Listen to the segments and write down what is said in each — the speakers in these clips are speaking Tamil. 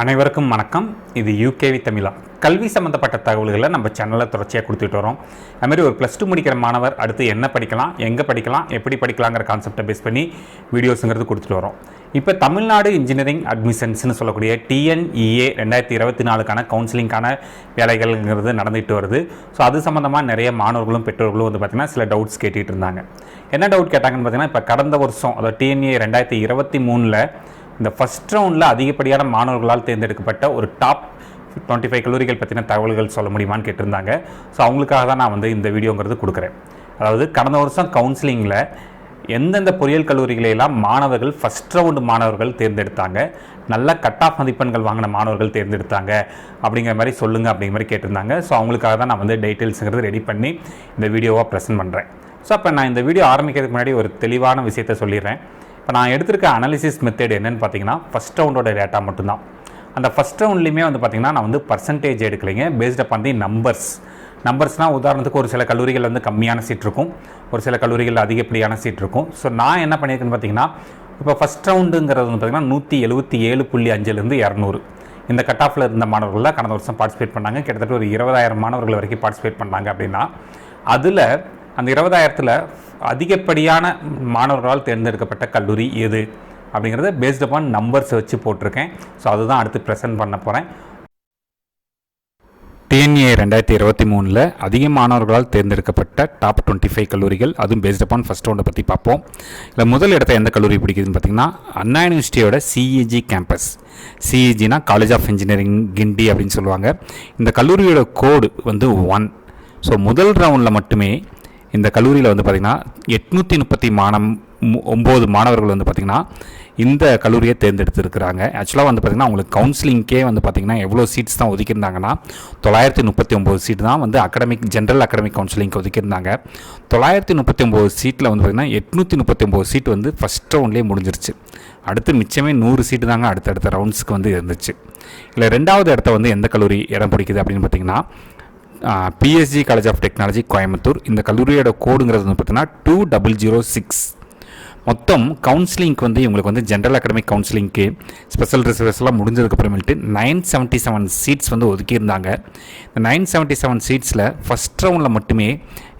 அனைவருக்கும் வணக்கம். இது யூகேவி தமிழா. கல்வி சம்மந்தப்பட்ட தகவல்களை நம்ம சேனலில் தொடர்ச்சியாக கொடுத்துட்டு வரோம். அதுமாதிரி ஒரு +2 முடிக்கிற மாணவர் அடுத்து என்ன படிக்கலாம், எங்கே படிக்கலாம், எப்படி படிக்கலாங்கிற கான்செப்டை பேஸ் பண்ணி வீடியோஸுங்கிறது கொடுத்துட்டு வரோம். இப்போ தமிழ்நாடு இன்ஜினியரிங் அட்மிஷன்ஸ்னு சொல்லக்கூடிய TNEA 2024க்கான கவுன்சிலிங்கான வேலைகள்ங்கிறது நடந்துகிட்டு வருது. ஸோ அது சம்மந்தமாக நிறைய மாணவர்களும் பெற்றோர்களும் வந்து பார்த்திங்கன்னா சில டவுட்ஸ் கேட்டுகிட்டு இருந்தாங்க. என்ன டவுட் கேட்டாங்கன்னு பார்த்தீங்கன்னா, இப்போ கடந்த வருஷம் அதாவது TNEA 2023ல் இந்த ஃபஸ்ட் ரவுண்டில் அதிகப்படியான மாணவர்களால் தேர்ந்தெடுக்கப்பட்ட ஒரு டாப் 25 கல்லூரிகள் பற்றின தகவல்கள் சொல்ல முடியுமான்னு கேட்டிருந்தாங்க. ஸோ அவங்களுக்காக தான் நான் இந்த வீடியோங்கிறது கொடுக்குறேன். அதாவது கடந்த வருஷம் கவுன்சிலிங்கில் எந்தெந்த பொறியியல் கல்லூரிகளெல்லாம் மாணவர்கள் ஃபஸ்ட் ரவுண்டு மாணவர்கள் தேர்ந்தெடுத்தாங்க, நல்ல கட் ஆஃப் மதிப்பெண்கள் வாங்கின மாணவர்கள் தேர்ந்தெடுத்தாங்க அப்படிங்கிற மாதிரி சொல்லுங்கள் அப்படிங்கிற மாதிரி கேட்டிருந்தாங்க. ஸோ அவங்களுக்காக தான் நான் டீட்டெயில்ஸுங்கிறது ரெடி பண்ணி இந்த வீடியோவாக ப்ரெசென்ட் பண்ணுறேன். ஸோ அப்போ நான் இந்த வீடியோ ஆரம்பிக்கிறதுக்கு முன்னாடி ஒரு தெளிவான விஷயத்தை சொல்லிடுறேன். இப்போ நான் எடுத்திருக்க அனாலிசிஸ் மெத்தட் என்னென்னு பார்த்தீங்கன்னா, ஃபஸ்ட் ரவுண்டோட டேட்டா மட்டும்தான். அந்த ஃபஸ்ட் ரவுண்ட்லேயுமே பர்சன்டேஜ் நான் எடுக்கலைங்க. பேஸ்ட் அப் ஆன் தி நம்பர்ஸ்னால் உதாரணத்துக்கு ஒரு சில கல்லூரிகள் கம்மியான சீட் இருக்கும், ஒரு சில கல்லூரிகள் அதிகப்படியான சீட் இருக்கும். ஸோ நான் என்ன பண்ணியிருக்கேன்னு பார்த்தீங்கன்னா, இப்போ ஃபஸ்ட் ரவுண்டுங்கிறது பார்த்தீங்கன்னா 177.5லேருந்து 200 இந்த கட் ஆஃபில் இருந்த மாணவர்கள் தான் கடந்த வருஷம் பார்ட்டிசிபேட் பண்ணாங்க. கிட்டத்தட்ட ஒரு 20,000 மாணவர்கள் வரைக்கும் பார்ட்டிசிபேட் பண்ணாங்க. அப்படின்னா அதில் அந்த 20,000த்தில் அதிகப்படியான மாணவர்களால் தேர்ந்தெடுக்கப்பட்ட கல்லூரி எது அப்படிங்கிறத பேஸ்ட் அப்பான் நம்பர்ஸ் வச்சு போட்டிருக்கேன். ஸோ அதுதான் அடுத்து ப்ரெசென்ட் பண்ண போகிறேன். TNEA 2023ல் அதிக மாணவர்களால் தேர்ந்தெடுக்கப்பட்ட டாப் 25 கல்லூரிகள், அதுவும் பேஸ்ட் அப்பான் ஃபஸ்ட் ரவுண்டை பற்றி பார்ப்போம். இல்லை முதல் இடத்த எந்த கல்லூரி பிடிக்குதுன்னு பார்த்தீங்கன்னா, அண்ணா யூனிவர்சிட்டியோட CEG கேம்பஸ். CEGனா காலேஜ் ஆஃப் இன்ஜினியரிங் கிண்டி அப்படின்னு சொல்லுவாங்க. இந்த கல்லூரியோட கோடு 1. ஸோ முதல் ரவுண்டில் மட்டுமே இந்த கல்லூரியில் பார்த்திங்கன்னா 839 மாணவர்கள் பார்த்திங்கன்னா இந்த கல்லூரியை தேர்ந்தெடுத்துருக்கிறாங்க. ஆக்சுவலாக பார்த்திங்கன்னா அவங்களுக்கு கவுன்சிலிங்கே பார்த்திங்கன்னா எவ்வளோ சீட்ஸ் தான் ஒதுக்கியிருந்தாங்கன்னா 939 சீட் தான் ஜென்ரல் அகாடமிக் கவுன்சிலிங்க்கு ஒதுக்கியிருந்தாங்க. 939 சீட்டில் பார்த்திங்கன்னா 839 சீட் ஃபஸ்ட் ரவுண்ட்லேயே முடிஞ்சிருச்சு. அடுத்து மிச்சமே 100 சீட்டு தாங்க அடுத்தடுத்த ரவுண்ட்ஸுக்கு இருந்துச்சு. இல்லை ரெண்டாவது இடத்த எந்த கல்லூரி இடம் பிடிக்குது அப்படின்னு பார்த்திங்கன்னா, PSG college of technology Coimbatore. இந்த கல்லூரியோட கோடுங்கிறது பார்த்தீங்கன்னா 2006. மொத்தம் கவுன்சிலிங்க்கு இவங்களுக்கு ஜென்ரல் அகாடமிக் கவுன்சிலிங்க்கு ஸ்பெஷல் ரிசர்வேஷன்லாம் முடிஞ்சதுக்கப்புறமேட்டு 977 சீட்ஸ் ஒதுக்கியிருந்தாங்க. இந்த 977 சீட்ஸில் ஃபஸ்ட் ரவுண்டில் மட்டுமே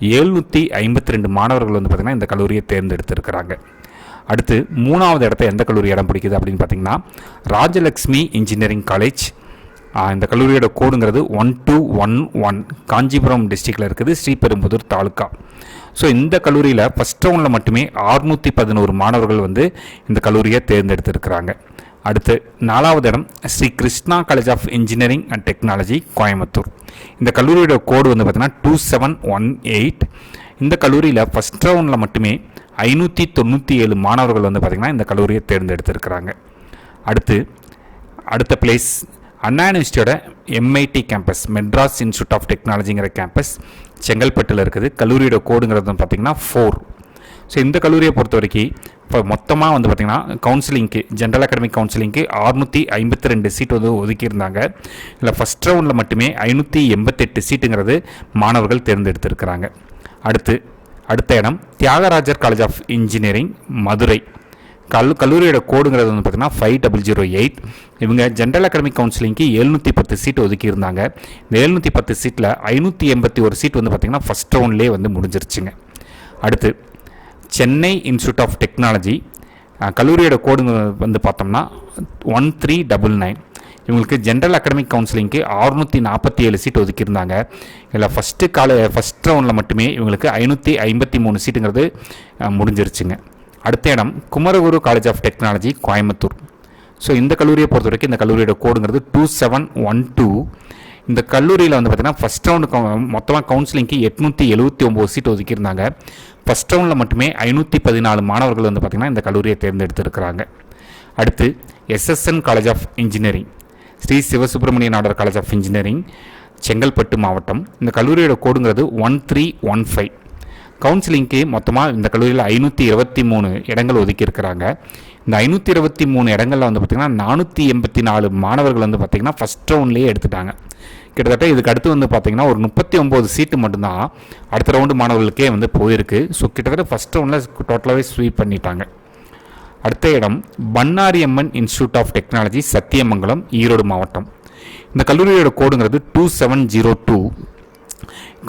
752 மாணவர்கள் பார்த்திங்கன்னா இந்த கல்லூரியை தேர்ந்தெடுத்திருக்கிறாங்க. அடுத்து மூணாவது இடத்த எந்த கல்லூரி இடம் பிடிக்குது அப்படின்னு பார்த்திங்கன்னா, ராஜலக்ஷ்மி இன்ஜினியரிங் காலேஜ். இந்த கல்லூரியோட கோடுங்கிறது 1211 காஞ்சிபுரம் டிஸ்ட்ரிக்டில் இருக்குது, ஸ்ரீபெரும்புதூர் தாலுக்கா. ஸோ இந்த கல்லூரியில் ஃபஸ்ட் ரவுண்டில் மட்டுமே 611 மாணவர்கள் இந்த கல்லூரியை தேர்ந்தெடுத்திருக்கிறாங்க. அடுத்து நாலாவது இடம் Sri Krishna college of engineering and technology Coimbatore. இந்த கல்லூரியோட கோடு பார்த்திங்கன்னா 2718. இந்த கல்லூரியில் ஃபஸ்ட் ரவுண்டில் மட்டுமே 597 மாணவர்கள் பார்த்திங்கன்னா இந்த கல்லூரியை தேர்ந்தெடுத்திருக்கிறாங்க. அடுத்த பிளேஸ் அண்ணா யூனிவர்சிட்டியோட MIT campus, Madras institute of டெக்னாலஜிங்கிற கேம்பஸ் செங்கல்பட்டில் இருக்குது. கல்லூரியோட கோடுங்கிறது பார்த்திங்கன்னா 4. ஸோ இந்த கல்லூரியை பொறுத்த வரைக்கும் இப்போ மொத்தமாக பார்த்திங்கன்னா கவுன்சிலிங்க்கு ஜென்ரல் அகாடமிக் கவுன்சிலிங்க்கு 652 சீட் ஒதுக்கியிருந்தாங்க. இல்லை ஃபஸ்ட் ரவுண்டில் மட்டுமே 588 சீட்டுங்கிறது மாணவர்கள் தேர்ந்தெடுத்திருக்கிறாங்க. அடுத்த இடம் Thiagarajar college of engineering Madurai. கல்லூரியோட கோடுங்கிறது பார்த்திங்கன்னா 5008. இவங்க ஜென்ரல் அகாடமிக் கவுன்சிலிங்க்கு 710 சீட் ஒதுக்கியிருந்தாங்க. இந்த 710 சீட்டில் 581 சீட் பார்த்திங்கன்னா ஃபஸ்ட் ரவுண்ட்லேயே முடிஞ்சிருச்சுங்க. அடுத்து சென்னை இன்ஸ்டியூட் ஆஃப் டெக்னாலஜி. கல்லூரியோட கோடு பார்த்தோம்னா 1399. இவங்களுக்கு ஜென்ரல் அகாடமிக் கவுன்சிலிங்க்கு 647 சீட் ஒதுக்கியிருந்தாங்க. இதில் ஃபஸ்ட் ரவுண்டில் மட்டுமே இவங்களுக்கு 553 சீட்டுங்கிறது முடிஞ்சிருச்சுங்க. அடுத்த இடம் Kumaraguru college of technology Coimbatore. So இந்த கல்லூரியை பொறுத்த வரைக்கும் இந்த கல்லூரியோட கோடுங்கிறது 2712. இந்த கல்லூரியில் பார்த்திங்கன்னா ஃபஸ்ட் ரவுண்டு மொத்தமாக கவுன்சிலிங்க்கு 879 சீட் ஒதுக்கியிருந்தாங்க. ஃபஸ்ட் ரவுண்டில் மட்டுமே 514 மாணவர்கள் பார்த்திங்கன்னா இந்த கல்லூரியை தேர்ந்தெடுத்திருக்கிறாங்க. அடுத்து SSN college of engineering, Sri Sivasubramaniya Nadar college of engineering Chengalpattu மாவட்டம். இந்த கல்லூரியோட கோடுங்கிறது 1315. கவுன்சிலிங்க்கு மொத்தமாக இந்த கல்லூரியில் 523 இடங்கள் ஒதுக்கியிருக்கிறாங்க. இந்த 523 இடங்களில் பார்த்திங்கன்னா 484 மாணவர்கள் பார்த்திங்கன்னா ஃபஸ்ட் ரவுண்ட்லேயே எடுத்துட்டாங்க. கிட்டத்தட்ட இதுக்கு அடுத்து பார்த்திங்கன்னா ஒரு 39 சீட்டு மட்டும்தான் அடுத்த ரவுண்டு மாணவர்களுக்கே போயிருக்கு. ஸோ கிட்டத்தட்ட ஃபஸ்ட் ரவுண்டில் டோட்டலாகவே ஸ்வீப் பண்ணிட்டாங்க. அடுத்த இடம் Bannariamman institute of technology, Sathyamangalam, Erode மாவட்டம். இந்த கல்லூரியோட கோடுங்கிறது 2702.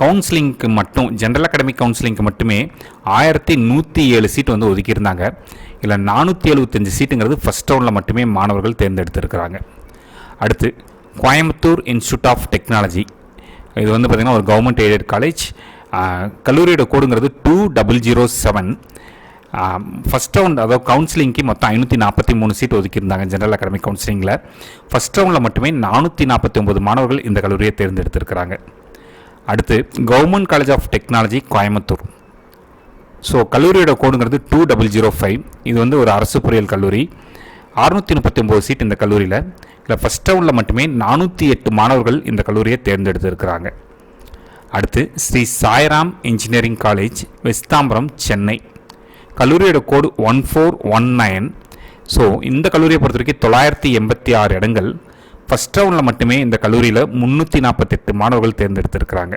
கவுன்சிலிங்க்கு மட்டும், ஜென்ரல் அகாடமிக் கவுன்சிலிங்க்கு மட்டுமே 1107 சீட் வந்து ஒதுக்கியிருந்தாங்க. இல்லை 475 சீட்டுங்கிறது ஃபஸ்ட் ரவுண்டில் மட்டுமே மாணவர்கள் தேர்ந்தெடுத்திருக்கிறாங்க. அடுத்து கோயம்புத்தூர் இன்ஸ்டியூட் ஆஃப் டெக்னாலஜி, இது வந்து பார்த்திங்கன்னா ஒரு கவர்மெண்ட் எய்டட் காலேஜ். கல்லூரியோட கோடுங்கிறது 2007. ஃபஸ்ட் ரவுண்ட், அதாவது கவுன்சிலிங்க்கு மொத்தம் 543 சீட் ஒதுக்கியிருந்தாங்க ஜென்ரல் அகாடமிக் கவுன்சிலிங்கில். ஃபஸ்ட் ரவுண்டில் மட்டுமே 449 மாணவர்கள் இந்த கல்லூரியை தேர்ந்தெடுத்திருக்கிறாங்க. அடுத்து government college of technology, Coimbatore. So கல்லூரியோட கோடுங்கிறது 2005. இது வந்து ஒரு அரசு பொறியியல் கல்லூரி. 639 சீட் இந்த கல்லூரியில். இல்லை ஃபஸ்ட் ரவுண்டில் மட்டுமே 408 மாணவர்கள் இந்த கல்லூரியை தேர்ந்தெடுத்திருக்கிறாங்க. அடுத்து ஸ்ரீ சாய்ராம் இன்ஜினியரிங் காலேஜ், வெஸ்தாம்பரம், சென்னை. கல்லூரியோட கோடு 1419. ஸோ இந்த கல்லூரியை பொறுத்த வரைக்கும் 986 இடங்கள். ஃபஸ்ட் ரவுண்டில் மட்டுமே இந்த கல்லூரியில் 348 மாணவர்கள் தேர்ந்தெடுத்திருக்கிறாங்க.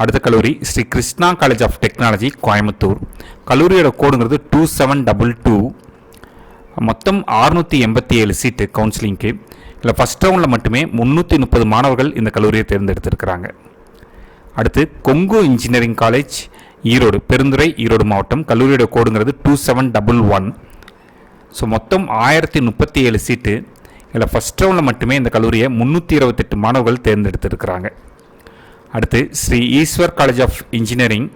அடுத்த கல்லூரி Sri Krishna college of technology, Coimbatore. கல்லூரியோட கோடுங்கிறது 2722. மொத்தம் 687 சீட்டு கவுன்சிலிங்க்கு. இல்லை ஃபஸ்ட் ரவுண்டில் மட்டுமே 330 மாணவர்கள் இந்த கல்லூரியை தேர்ந்தெடுத்திருக்கிறாங்க. அடுத்து கொங்கு இன்ஜினியரிங் காலேஜ், ஈரோடு, பெருந்துறை, ஈரோடு மாவட்டம். கல்லூரியோட கோடுங்கிறது 2711. ஸோ மொத்தம் 1037 சீட்டு. இல்லை ஃபஸ்ட் ரவுண்டில் மட்டுமே இந்த கல்லூரியை 328 மாணவர்கள் தேர்ந்தெடுத்திருக்கிறாங்க. அடுத்து Sri Eshwar college of engineering,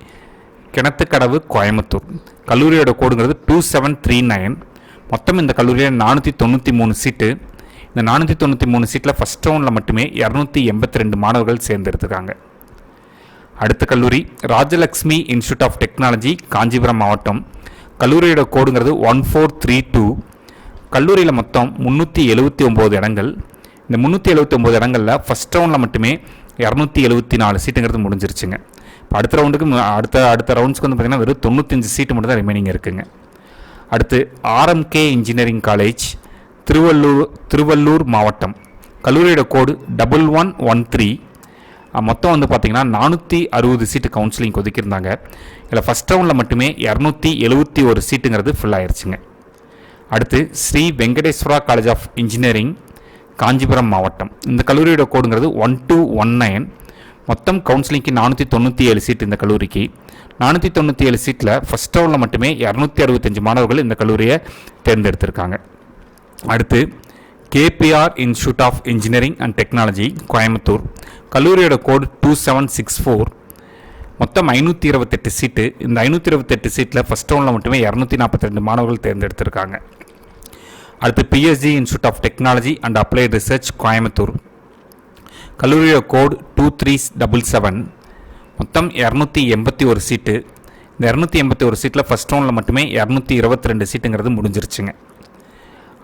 Kinathukadavu, Coimbatore. கல்லூரியோட கோடுங்கிறது 2739. மொத்தம் இந்த கல்லூரியில் 493 சீட்டு. இந்த 493 சீட்டில் ஃபஸ்ட் ரவுண்டில் மட்டுமே 282 மாணவர்கள் தேர்ந்தெடுத்திருக்காங்க. அடுத்த கல்லூரி Rajalakshmi institute of technology, Kanchipuram மாவட்டம். கல்லூரியோட கோடுங்கிறது 1432. கல்லூரியில் மொத்தம் 379 இடங்கள். இந்த 379 இடங்களில் ஃபஸ்ட் ரவுண்டில் மட்டுமே 274 சீட்டுங்கிறது முடிஞ்சிருச்சுங்க. இப்போ அடுத்த ரவுண்டுக்கு அடுத்த ரவுண்ட்ஸ்க்கு வந்து பார்த்திங்கன்னா வெறும் 95 சீட்டு மட்டும் தான் ரிமைனிங் இருக்குங்க. அடுத்து ஆர்எம்கே இன்ஜினியரிங் காலேஜ், திருவள்ளூர் மாவட்டம். கல்லூரியோட கோடு 1113. மொத்தம் வந்து பார்த்திங்கன்னா 460 சீட்டு கவுன்சிலிங் ஒதுக்கியிருந்தாங்க. இதில் ஃபஸ்ட் ரவுண்டில் மட்டுமே 271 சீட்டுங்கிறது ஃபில் ஆயிடுச்சுங்க. அடுத்து Sri Venkateswara college of engineering, Kanchipuram மாவட்டம். இந்த கல்லூரியோட கோடுங்கிறது 1219. மொத்தம் கவுன்சிலிங்க்கு 497 சீட் இந்த கல்லூரிக்கு. 497 சீட்டில் ஃபஸ்ட் ரவுண்டில் மட்டுமே 265 மாணவர்கள் இந்த கல்லூரியை தேர்ந்தெடுத்திருக்காங்க. அடுத்து KPR institute of engineering and technology, Coimbatore. கல்லூரியோட கோடு 2764. மொத்தம் 528 சீட்டு. இந்த 528 சீட்டில் ஃபஸ்ட் ரவுண்டில் மட்டுமே 242 மாணவர்கள் தேர்ந்தெடுத்திருக்காங்க. அடுத்து PSG institute of technology and applied research, Coimbatore. கல்லூரியோட கோடு 2377. மொத்தம் 281 சீட்டு. இந்த 281 சீட்டில் ஃபஸ்ட் ரவுண்டில் மட்டுமே 222 சீட்டுங்கிறது முடிஞ்சிருச்சுங்க.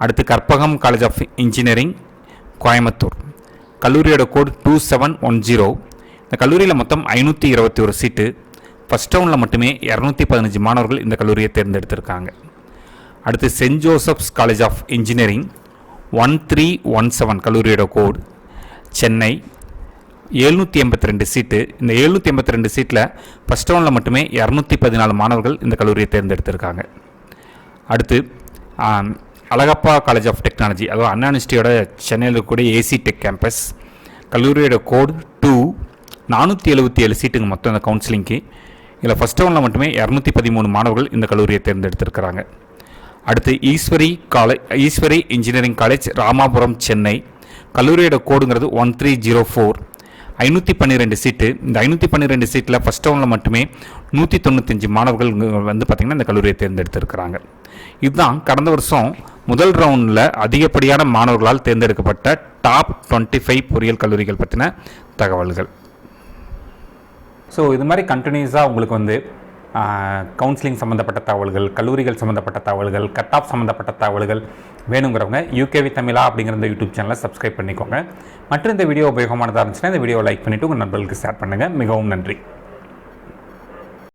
அடுத்து Karpagam college of engineering, Coimbatore. கல்லூரியோட கோடு 2710. இந்த கல்லூரியில் மொத்தம் 521 சீட்டு. ஃபஸ்ட் ரவுண்டில் மட்டுமே 215 மாணவர்கள் இந்த கல்லூரியை தேர்ந்தெடுத்திருக்காங்க. அடுத்து saint Joseph's college of engineering, 1317. கல்லூரியோட கோடு, சென்னை. 782 சீட்டு. இந்த 782 சீட்டில் ஃபஸ்ட் ரவுண்டில் மட்டுமே 214 மாணவர்கள் இந்த கல்லூரியை தேர்ந்தெடுத்திருக்காங்க. அடுத்து அழகப்பா காலேஜ் ஆஃப் டெக்னாலஜி, அதாவது அண்ணா யூனிவர்சிட்டியோட சென்னையில் இருக்கக்கூடிய ஏசி டெக் கேம்பஸ். கல்லூரியோட கோடு 2. 477 சீட்டுங்க மொத்தம் இந்த கவுன்சிலிங்க்கு. இதில் ஃபஸ்ட் ரவுண்டில் மட்டுமே 213 மாணவர்கள் இந்த கல்லூரியை தேர்ந்தெடுத்திருக்கிறாங்க. அடுத்து ஈஸ்வரி இன்ஜினியரிங் காலேஜ், ராமாபுரம், சென்னை. கல்லூரியோட கோடுங்கிறது 1304. 512 சீட்டு. இந்த 512 சீட்டில் ஃபஸ்ட் ரவுண்டில் மட்டுமே 195 மாணவர்கள் வந்து பார்த்திங்கன்னா இந்த கல்லூரியை தேர்ந்தெடுத்திருக்கிறாங்க. இதுதான் கடந்த வருஷம் முதல் ரவுண்டில் அதிகப்படியான மாணவர்களால் தேர்ந்தெடுக்கப்பட்ட டாப் 25 பொறியியல் கல்லூரிகள் பற்றின தகவல்கள். ஸோ இது மாதிரி கண்டினியூஸாக உங்களுக்கு வந்து கவுன்சிலிங் சம்மந்தப்பட்ட தகவல்கள், கல்லூரிகள் சம்மந்தப்பட்ட தகவல்கள், கட் ஆஃப் சம்மந்தப்பட்ட தகவல்கள் வேணுங்கிறவங்க யூகேவி தமிழா அப்படிங்கிற இந்த யூடியூப் சேனலை சப்ஸ்கிரைப் பண்ணிக்கோங்க. மற்றும் இந்த வீடியோ உபயோகமானதாக இருந்துச்சுன்னா இந்த வீடியோ லைக் பண்ணிவிட்டு உங்கள் நண்பர்களுக்கு ஷேர் பண்ணுங்கள். மிகவும் நன்றி.